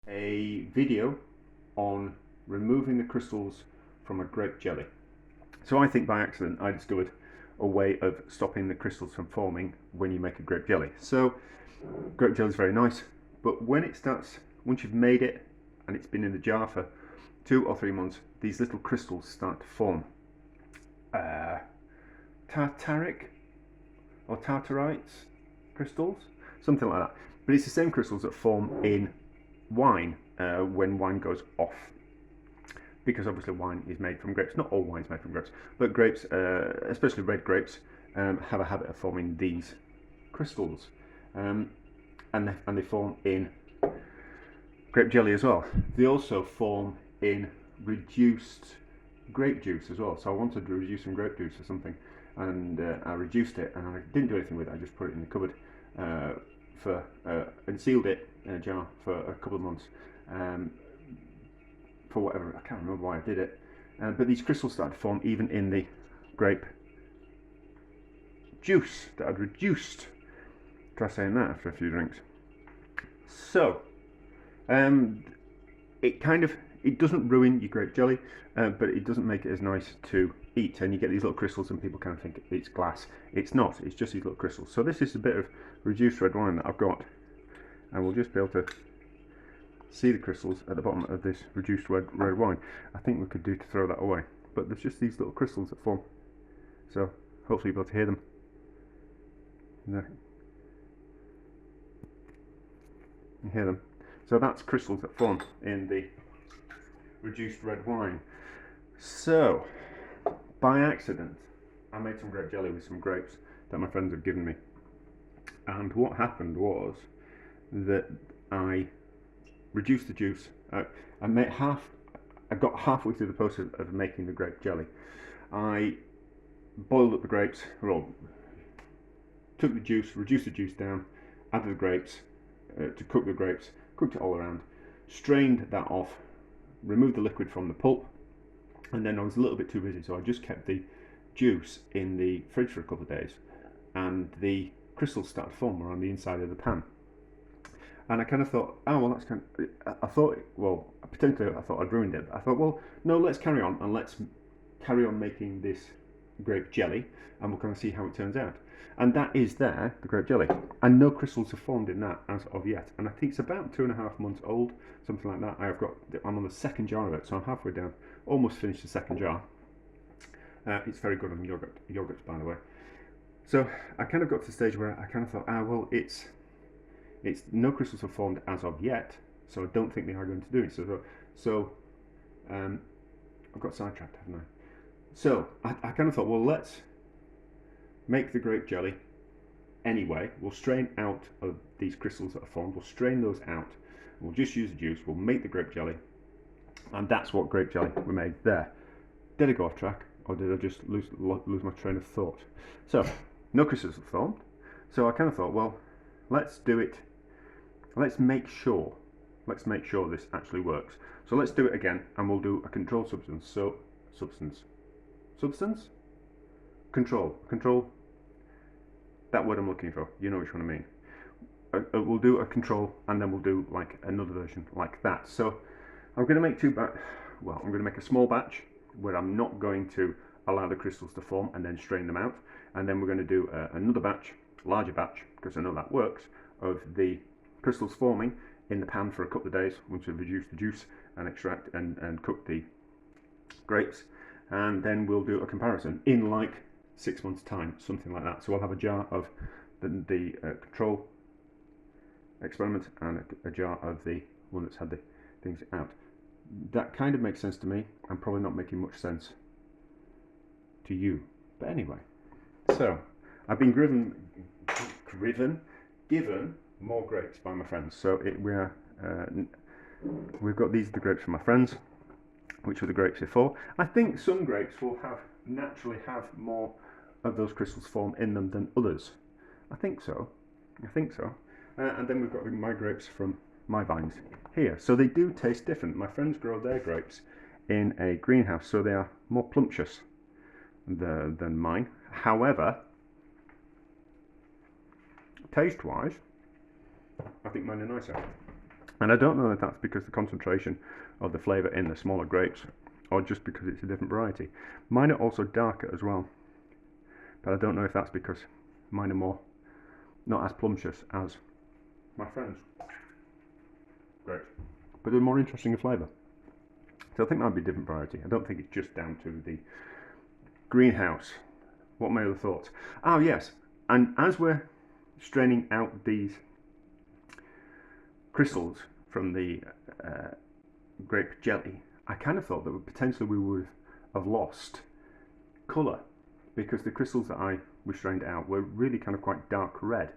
a video on removing the crystals from a grape jelly. So I think by accident I discovered a way of stopping the crystals from forming when you make a grape jelly. So grape jelly is very nice, but when it starts, once you've made it and it's been in the jar for 2 or 3 months, these little crystals start to form. Tartaric or Tartarites crystals, something like that. But it's the same crystals that form in wine when wine goes off, because obviously wine is made from grapes. Not all wine is made from grapes, but grapes, especially red grapes, have a habit of forming these crystals, and they form in grape jelly as well. They also form in reduced grape juice as well. So I wanted to reduce some grape juice or something, and I reduced it, and I didn't do anything with it. I just put it in the cupboard and sealed it in a jar for a couple of months. For whatever, I can't remember why I did it, but these crystals started to form even in the grape juice that I'd reduced. Try saying that after a few drinks. So it doesn't ruin your grape jelly, but it doesn't make it as nice to eat, and you get these little crystals and people kind of think it's glass. It's not, it's just these little crystals. So this is a bit of reduced red wine that I've got, and we'll just be able to see the crystals at the bottom of this reduced red wine. I think we could do to throw that away, but there's just these little crystals that form, so hopefully you'll be able to hear them. There. You hear them. So that's crystals that form in the reduced red wine. So by accident I made some grape jelly with some grapes that my friends had given me, and what happened was that I reduced the juice. I got halfway through the process of making the grape jelly. I boiled up the grapes, or took the juice, reduced the juice down, added the grapes to cook the grapes, cooked it all around, strained that off, removed the liquid from the pulp, and then I was a little bit too busy, so I just kept the juice in the fridge for a couple of days, and the crystals started to form around the inside of the pan. And I kind of thought, oh well, that's kind of, I thought, well, potentially I thought I'd ruined it. I thought, well, no, let's carry on, and let's carry on making this grape jelly, and we'll kind of see how it turns out. And that is there, the grape jelly, and no crystals have formed in that as of yet. And I think it's about 2.5 months old, something like that. I'm on the second jar of it, so I'm halfway down, almost finished the second jar. It's very good on yogurts, by the way. So I kind of got to the stage where I kind of thought, well, it's no crystals have formed as of yet, so I don't think they are going to do it. So I've got sidetracked, haven't I? So I kind of thought, well, let's make the grape jelly anyway. We'll strain out of these crystals that are formed. We'll strain those out. We'll just use the juice. We'll make the grape jelly, and that's what grape jelly we made there. Did I go off track, or did I just lose my train of thought? So no crystals have formed. So I kind of thought, well, let's do it. Let's make sure this actually works. So let's do it again, and we'll do a controlled substance. So control. That word I'm looking for. You know which one I mean. We'll do a control, and then we'll do like another version like that. So I'm going to make I'm going to make a small batch where I'm not going to allow the crystals to form and then strain them out, and then we're going to do another batch, larger batch, because I know that works, of the crystals forming in the pan for a couple of days once we've reduced the juice and extract and cook the grapes, and then we'll do a comparison in like 6 months time, something like that. So I'll have a jar of the control experiment and a jar of the one that's had the things out. That kind of makes sense to me. I'm probably not making much sense to you, but anyway. So I've been given more grapes by my friends. So we've got these are the grapes from my friends, which were the grapes before. I think some grapes will naturally have more of those crystals form in them than others. I think so. And then we've got my grapes from my vines here. So they do taste different. My friends grow their grapes in a greenhouse, so they are more plumptious than mine. However, taste-wise, I think mine are nicer. And I don't know if that's because the concentration of the flavour in the smaller grapes, or just because it's a different variety. Mine are also darker as well, but I don't know if that's because mine are more, not as plumptious as my friends' grapes, but they're more interesting in flavour. So I think that would be a different variety. I don't think it's just down to the greenhouse. What are my other thoughts? Oh yes, and as we're straining out these crystals from the grape jelly, I kind of thought that potentially we would have lost colour, because the crystals that I strained out were really kind of quite dark red.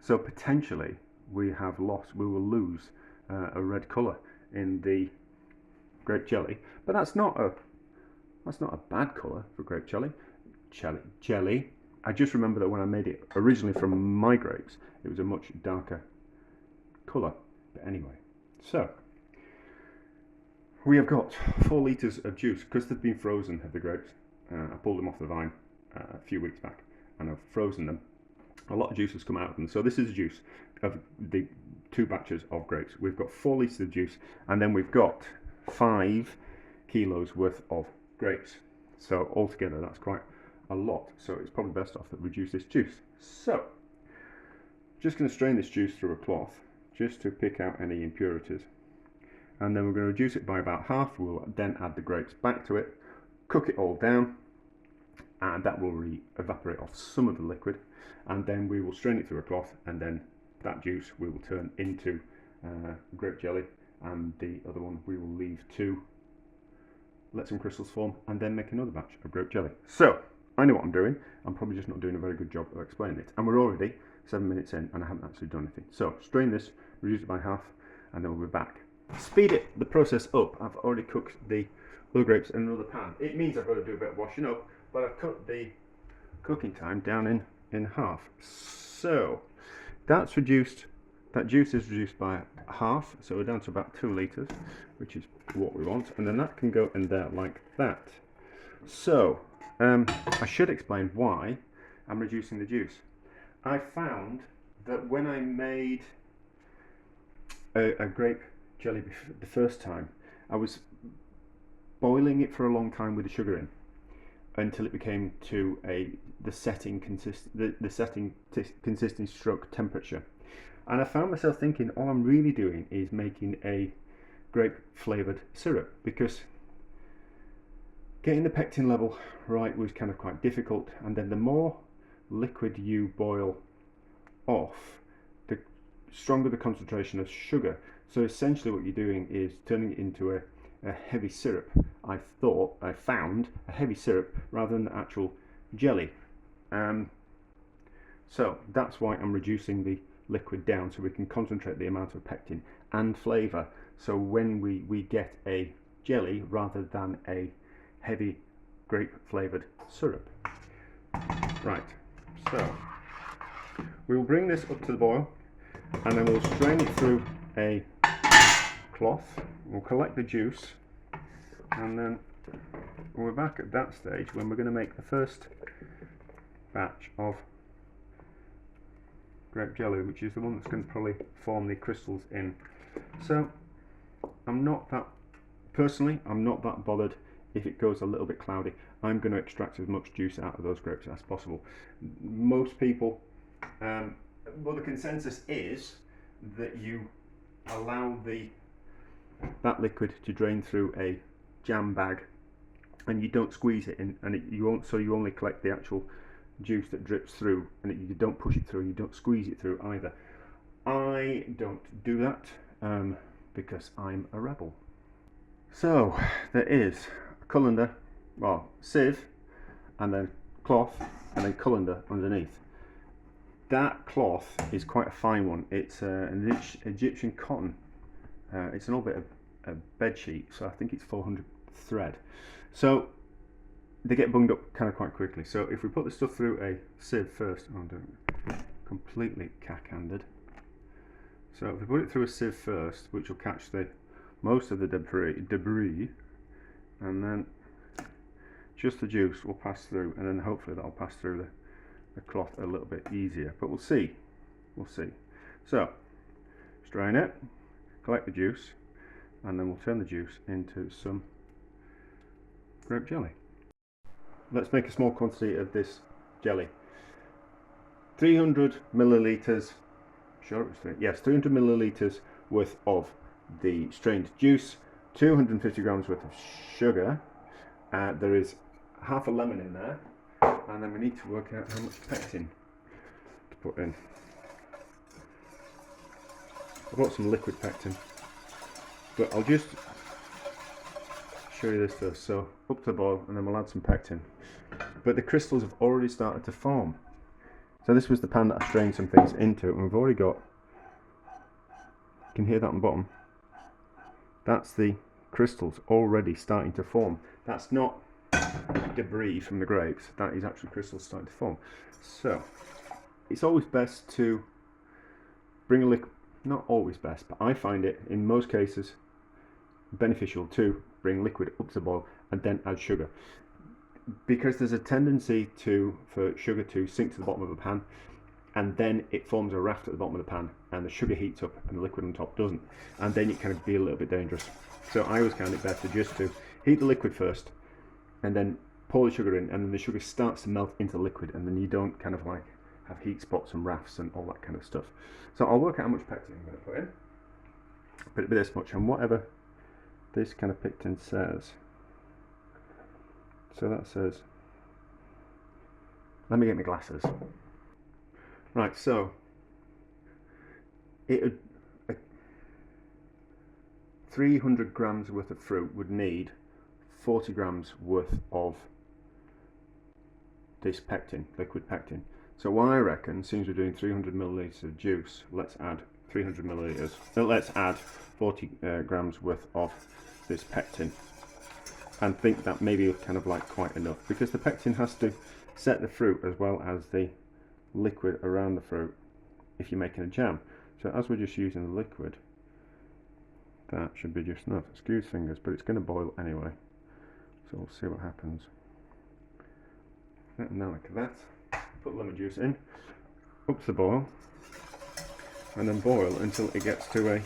So potentially we will lose a red colour in the grape jelly, but that's not a bad colour for grape jelly. I just remember that when I made it originally from my grapes, it was a much darker colour. But anyway, so we have got 4 litres of juice, because they've been frozen, of the grapes. I pulled them off the vine a few weeks back, and I've frozen them. A lot of juice has come out of them. So this is the juice of the 2 batches of grapes. We've got 4 litres of juice, and then we've got 5 kilos worth of grapes. So altogether that's quite a lot. So it's probably best off that we reduce this juice. So just going to strain this juice through a cloth just to pick out any impurities, and then we're going to reduce it by about half. We'll then add the grapes back to it, cook it all down, and that will evaporate off some of the liquid, and then we will strain it through a cloth, and then that juice we will turn into grape jelly, and the other one we will leave to let some crystals form, and then make another batch of grape jelly. So I know what I'm doing. I'm probably just not doing a very good job of explaining it, and we're already 7 minutes in and I haven't actually done anything. So strain this, reduce it by half, and then we'll be back. Speed the process up. I've already cooked the other grapes in another pan. It means I've got to do a bit of washing up, but I've cut the cooking time down in half. So that's reduced, that juice is reduced by half, so we're down to about 2 litres, which is what we want, and then that can go in there like that. So I should explain why I'm reducing the juice. I found that when I made a grape jelly the first time, I was boiling it for a long time with the sugar in until it became to the setting consistency stroke temperature, and I found myself thinking, all I'm really doing is making a grape flavoured syrup, because getting the pectin level right was kind of quite difficult, and then the more liquid you boil off, the stronger the concentration of sugar. So essentially what you're doing is turning it into a heavy syrup. I found a heavy syrup rather than the actual jelly. So that's why I'm reducing the liquid down, so we can concentrate the amount of pectin and flavour, so when we get a jelly rather than a heavy grape flavoured syrup. Right, so we will bring this up to the boil, and then we'll strain it through a cloth. We'll collect the juice, and then we're back at that stage when we're going to make the first batch of grape jelly, which is the one that's going to probably form the crystals in. So I'm not that bothered if it goes a little bit cloudy. I'm going to extract as much juice out of those grapes as possible. Most people, well, the consensus is that you allow that liquid to drain through a jam bag, and you don't squeeze it in, and you only collect the actual juice that drips through, and you don't push it through, you don't squeeze it through either. I don't do that because I'm a rebel. So there is a colander, well, sieve, and then cloth, and then colander underneath. That cloth is quite a fine one. It's an Egyptian cotton. It's an old bit of a bed sheet, so I think it's 400 thread. So they get bunged up kind of quite quickly. So if we put the stuff through a sieve first, oh, don't completely cack-handed. So if we put it through a sieve first, which will catch most of the debris, and then just the juice will pass through, and then hopefully that'll pass through the cloth a little bit easier. But we'll see. So strain it, collect the juice, and then we'll turn the juice into some grape jelly. Let's make a small quantity of this jelly. 300 millilitres, sure it was 3, yes, 300 millilitres worth of the strained juice, 250 grams worth of sugar, there is half a lemon in there, and then we need to work out how much pectin to put in. I bought some liquid pectin, but I'll just show you this first. So up to the boil, and then we'll add some pectin. But the crystals have already started to form. So this was the pan that I strained some things into, and we've already got, you can hear that on the bottom, that's the crystals already starting to form. That's not debris from the grapes, that is actually crystals starting to form. So it's always best to bring a liquid, not always best, but I find it in most cases beneficial to bring liquid up to the boil and then add sugar, because there's a tendency for sugar to sink to the bottom of a pan, and then it forms a raft at the bottom of the pan, and the sugar heats up and the liquid on top doesn't, and then it can be a little bit dangerous. So I always find it better just to heat the liquid first and then pour the sugar in, and then the sugar starts to melt into the liquid, and then you don't kind of like have heat spots and rafts and all that kind of stuff. So I'll work out how much pectin I'm going to put in. Put it with this much, and whatever this kind of pectin says. So that says, let me get my glasses. Right, so it 300 grams worth of fruit would need 40 grams worth of this pectin, liquid pectin. So what I reckon, since we're doing 300 millilitres of juice, let's add 300 millilitres. Let's add 40 grams worth of this pectin, and think that maybe kind of like quite enough, because the pectin has to set the fruit as well as the liquid around the fruit if you're making a jam. So as we're just using the liquid, that should be just enough. Excuse fingers, but it's going to boil anyway, so we'll see what happens. And now like that, put lemon juice in, up to the boil, and then boil until it gets to a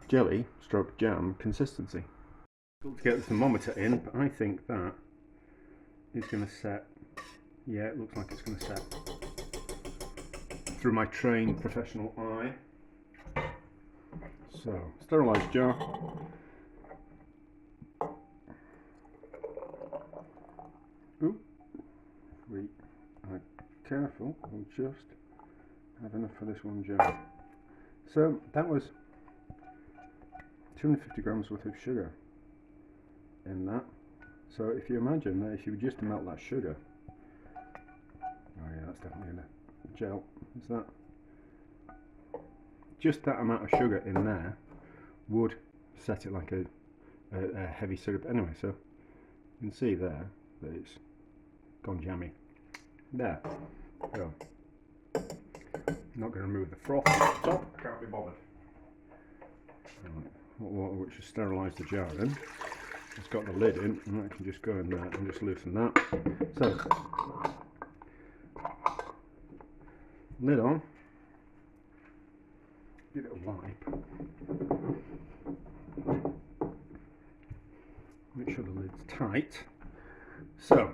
jelly stroke jam consistency. To get the thermometer in, but I think that is going to set, yeah, it looks like it's going to set through my trained professional eye. So, sterilised jar. Oop, we are careful, we'll just have enough for this one jar. So that was 250 grams worth of sugar in that. So if you imagine that if you were just to melt that sugar, oh yeah, that's definitely in a gel, is that? Just that amount of sugar in there would set it like a heavy syrup anyway. So you can see there that it's gone jammy. There, go. I'm not going to remove the froth off the top, I can't be bothered. Right. Hot water which has sterilised the jar in. It's got the lid in, and that can just go in there and just loosen that. So, lid on. Give it a wipe. Make sure the lid's tight. So,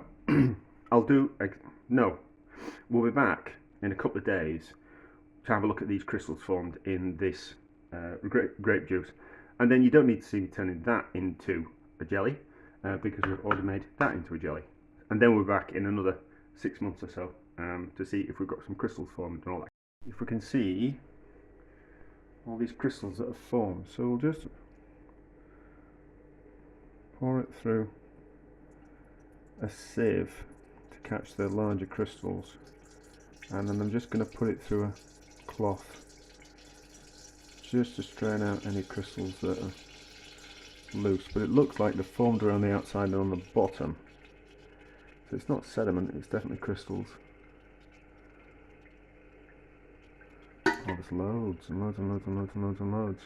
I'll do, no, we'll be back in a couple of days to have a look at these crystals formed in this grape juice. And then you don't need to see me turning that into a jelly, because we've already made that into a jelly. And then we're back in another 6 months or so to see if we've got some crystals formed and all that. If we can see all these crystals that have formed, so we'll just pour it through a sieve to catch the larger crystals, and then I'm just going to put it through a cloth just to strain out any crystals that are loose, but it looks like they're formed around the outside and on the bottom, so it's not sediment, it's definitely crystals. Oh, there's loads and loads and loads and loads and loads and loads.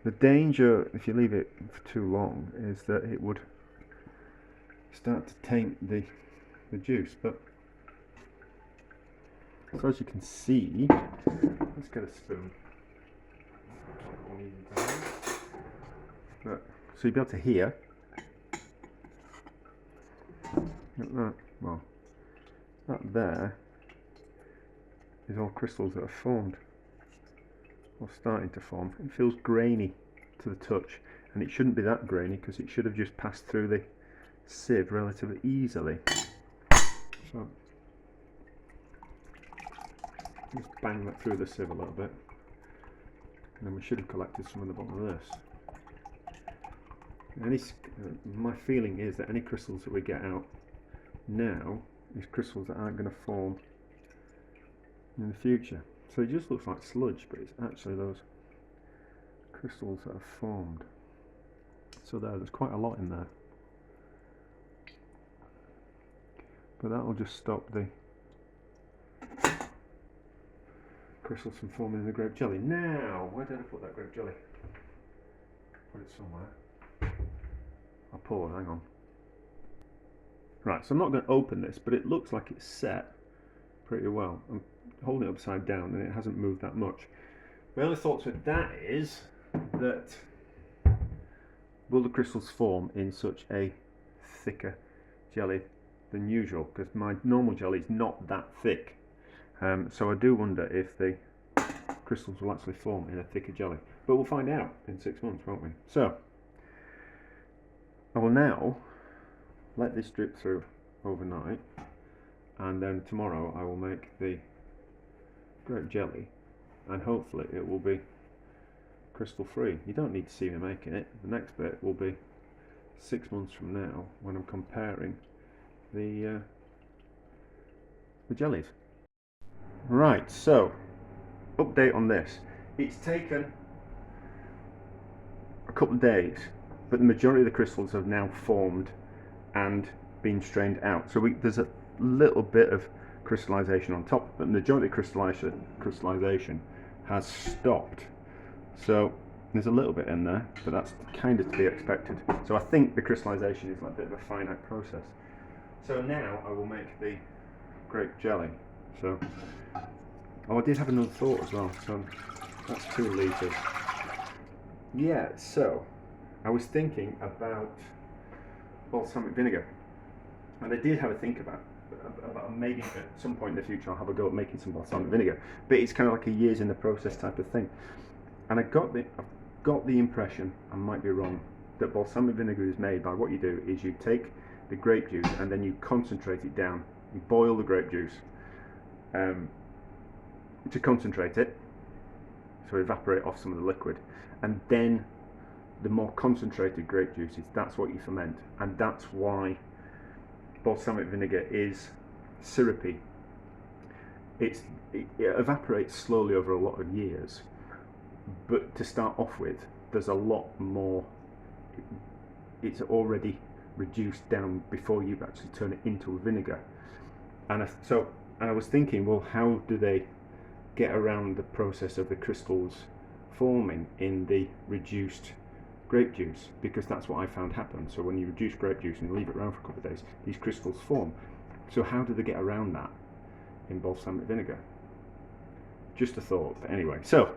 The danger if you leave it for too long is that it would start to taint the juice, but So as you can see, let's get a spoon. Look, so you'll be able to hear. Look at that. Well, that there is all crystals that have formed, or starting to form. It feels grainy to the touch, and it shouldn't be that grainy because it should have just passed through the sieve relatively easily. So just bang that through the sieve a little bit, and then we should have collected some of the bottom of this. My feeling is that any crystals that we get out now is crystals that aren't going to form in the future. So it just looks like sludge, but it's actually those crystals that have formed. So there's quite a lot in there. But that will just stop the crystals from forming in the grape jelly. Now, where did I put that grape jelly? Put it somewhere. I'll pull it, hang on. Right, so I'm not going to open this, but it looks like it's set pretty well. I'm holding it upside down and it hasn't moved that much. My only thoughts with that is that will the crystals form in such a thicker jelly than usual, because my normal jelly is not that thick. So I do wonder if the crystals will actually form in a thicker jelly. But we'll find out in 6 months, won't we? So I will now let this drip through overnight, and then tomorrow I will make the grape jelly, and hopefully it will be crystal free. You don't need to see me making it. The next bit will be 6 months from now when I'm comparing the jellies. Right, so update on this. It's taken a couple of days, but the majority of the crystals have now formed and been strained out. So there's a little bit of crystallization on top, but the majority of crystallization has stopped. So there's a little bit in there, but that's kind of to be expected. So I think the crystallization is like a bit of a finite process. So now I will make the grape jelly. So, oh, I did have another thought as well. So that's 2 litres. Yeah, so I was thinking about balsamic vinegar, and I did have a think about maybe at some point in the future I'll have a go at making some balsamic vinegar, but it's kind of like a years in the process type of thing. And I've got the impression, I might be wrong, that balsamic vinegar is made by what you do is you take the grape juice and then you concentrate it down. You boil the grape juice to concentrate it, so evaporate off some of the liquid, and then the more concentrated grape juices, that's what you ferment, and that's why balsamic vinegar is syrupy. It evaporates slowly over a lot of years, but to start off with, there's a lot more. It's already reduced down before you actually turn it into a vinegar. And I was thinking, well, how do they get around the process of the crystals forming in the reduced grape juice? Because that's what I found happen. So when you reduce grape juice and you leave it around for a couple of days, these crystals form. So how do they get around that in balsamic vinegar? Just a thought. But anyway, so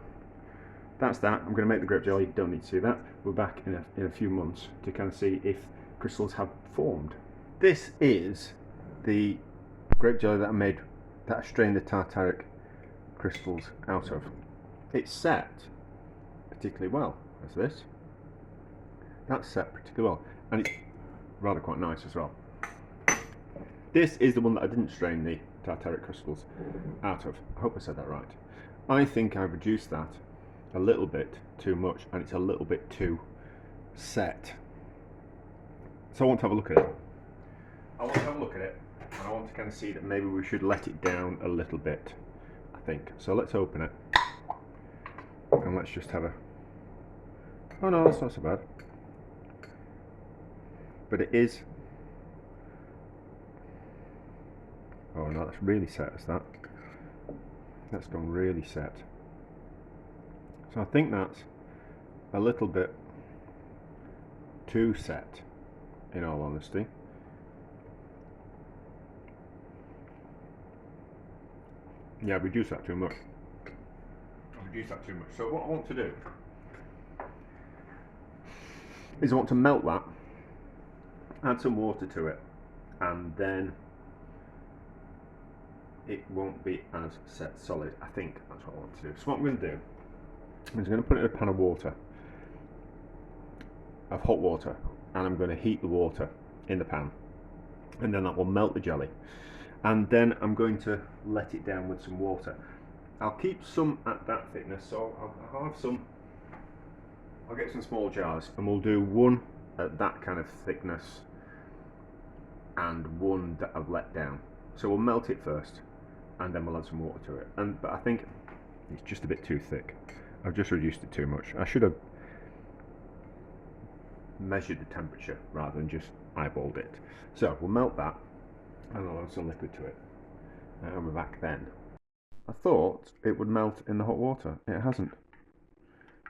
that's that. I'm going to make the grape jelly. Don't need to see that. We're back in a few months to kind of see if crystals have formed. This is the grape jelly that I made, that I strained the Tartaric crystals out of. It's set particularly well as this. That's set particularly well, and it's rather quite nice as well. This is the one that I didn't strain the Tartaric crystals out of. I hope I said that right. I think I've reduced that a little bit too much, and it's a little bit too set. So I want to have a look at it. And I want to kind of see that maybe we should let it down a little bit, I think. So let's open it, and let's just have a... Oh no, that's not so bad. But it is... Oh no, that's really set as that. That's gone really set. So I think that's a little bit too set, in all honesty. Yeah, I've reduced that too much. So what I want to do is I want to melt that, add some water to it, and then it won't be as set solid. I think that's what I want to do. So what I'm going to do is I'm going to put it in a pan of water, of hot water, and I'm going to heat the water in the pan, and then that will melt the jelly, and then I'm going to let it down with some water. I'll keep some at that thickness, so I'll have some. I'll get some small jars, and we'll do one at that kind of thickness and one that I've let down. So we'll melt it first, and then we'll add some water to it. But I think it's just a bit too thick. I've just reduced it too much. I should have measured the temperature rather than just eyeballed it. So we'll melt that, and I'll add some liquid to it, and we're back then. I thought it would melt in the hot water. It hasn't.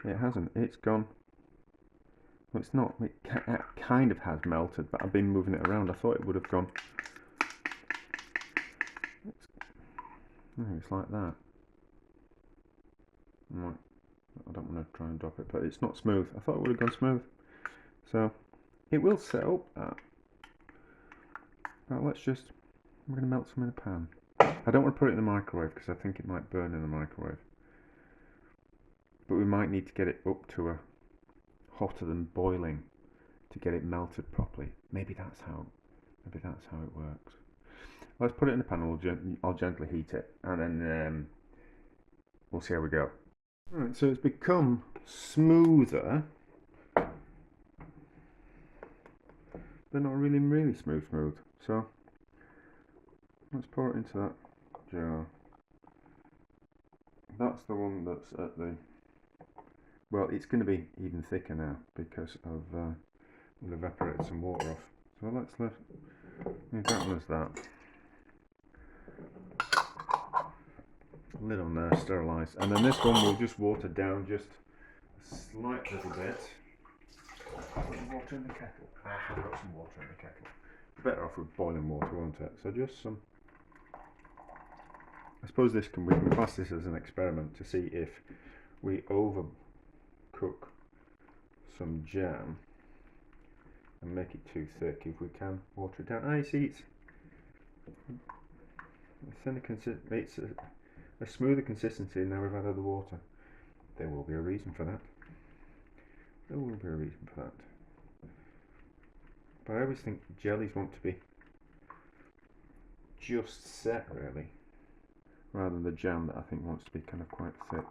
It hasn't. It's gone. Well, it's not. It kind of has melted, but I've been moving it around. I thought it would have gone. It's like that. Right. I don't want to try and drop it, but it's not smooth. I thought it would have gone smooth. So it will set up that. Well, let's just. I'm going to melt some in a pan. I don't want to put it in the microwave because I think it might burn in the microwave. But we might need to get it up to a hotter than boiling to get it melted properly. Maybe that's how it works. Let's put it in the pan. I'll gently heat it, and then we'll see how we go. Alright, so it's become smoother, but not really smooth. So let's pour it into that jar. That's the one that's at the. Well, it's going to be even thicker now because I've evaporated some water off. So let's leave that one as that. Lid on there, sterilised. And then this one we'll just water down just a slight little bit. Some water in the kettle. I have got some water in the kettle. Better off with boiling water, won't it? So just some. I suppose we can class this as an experiment to see if we overcook some jam and make it too thick. If we can water it down. You see, it's a smoother consistency now we've added the water. There will be a reason for that. But I always think jellies want to be just set, really, rather than the jam that I think wants to be kind of quite thick.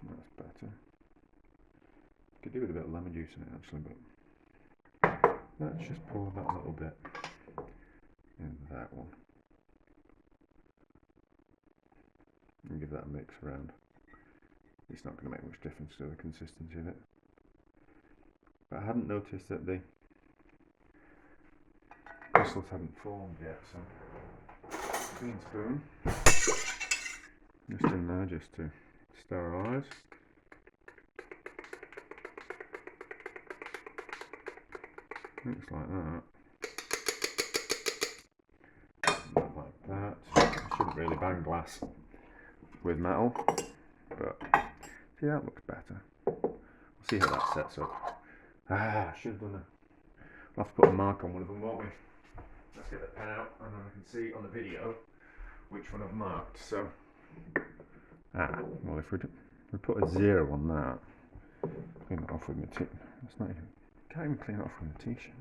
That's better. Could do with a bit of lemon juice in it actually, but let's just pour that little bit in that one and give that a mix around. It's not going to make much difference to the consistency of it. But I hadn't noticed that the crystals hadn't formed yet, so clean spoon just in there just to sterilise. Looks like that. Not like that. I shouldn't really bang glass with metal, but see, that looks better. We'll see how that sets up. I should have done a. We'll have to put a mark on one of them, won't we? Let's get the pen out, and then I can see on the video which one I've marked. So, well, if we put a 0 on that, clean it off with my t. It's not even. Can't even clean it off with my t-shirt.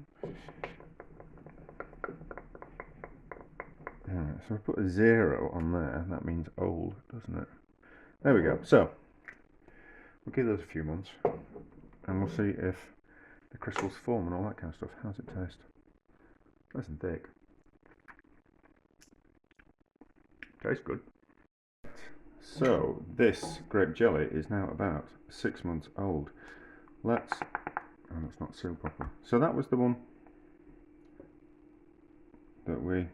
Alright, so we put a 0 on there. That means old, doesn't it? There we go. So we'll give those a few months, and we'll see if the crystals form and all that kind of stuff. How's it taste? Nice and thick. Tastes good. So this grape jelly is now about 6 months old. Let's. Oh, it's not sealed properly. So that was the one that we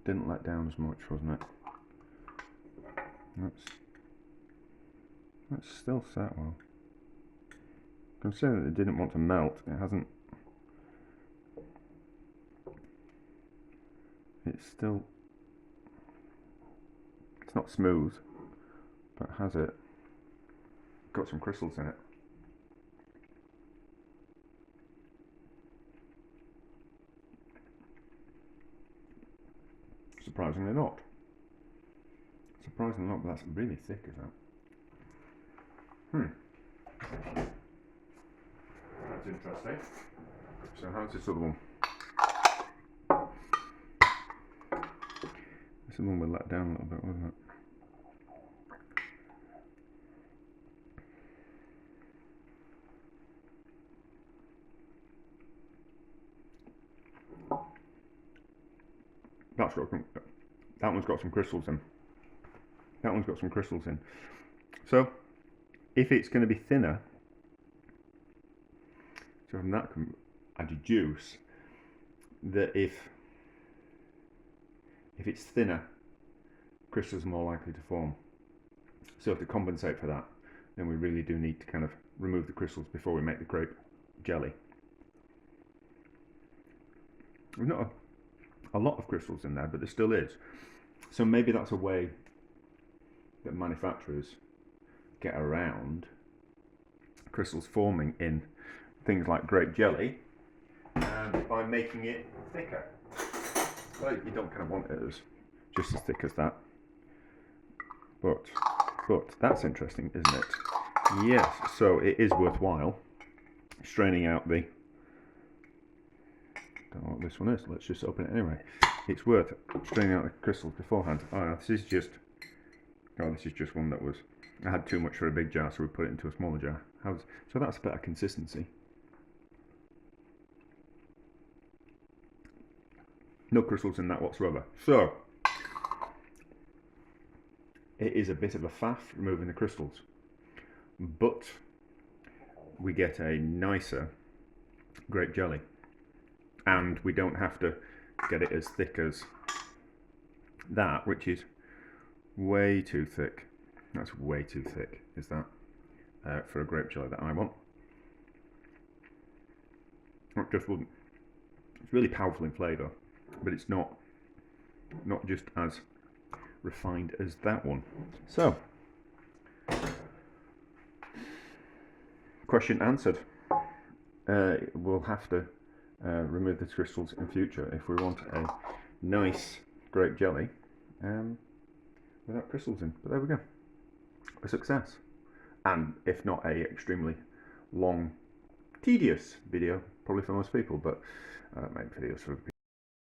didn't let down as much, wasn't it? That's still set well. Considering that it didn't want to melt, it hasn't. it's still, it's not smooth, but has it got some crystals in it. Surprisingly not. Surprisingly not, but that's really thick, is that? That's interesting. So how's this other one? This other one we let down a little bit, wasn't it? That's got some, that one's got some crystals in. That one's got some crystals in. So if it's going to be thinner, so from that I deduce that if it's thinner, crystals are more likely to form. So to compensate for that, then we really do need to kind of remove the crystals before we make the grape jelly. There's not a lot of crystals in there, but there still is. So maybe that's a way that manufacturers get around crystals forming in things like grape jelly, and by making it thicker. Well, you don't kind of want it as just as thick as that, but that's interesting, isn't it? Yes. So it is worthwhile straining out the. Don't know what this one is. Let's just open it anyway. It's worth straining out the crystals beforehand. Oh, this is just. Oh, this is just one that was. I had too much for a big jar, so we put it into a smaller jar. So that's a better consistency. No crystals in that whatsoever. So it is a bit of a faff removing the crystals, but we get a nicer grape jelly, and we don't have to get it as thick as that, which is way too thick. That's way too thick, is that, for a grape jelly that I want. It just wouldn't. It's really powerful in flavour, but it's not just as refined as that one. So, question answered. We'll have to remove the crystals in future if we want a nice grape jelly without crystals in. But there we go. A success. And if not a extremely long, tedious video, probably for most people, but maybe videos for other people.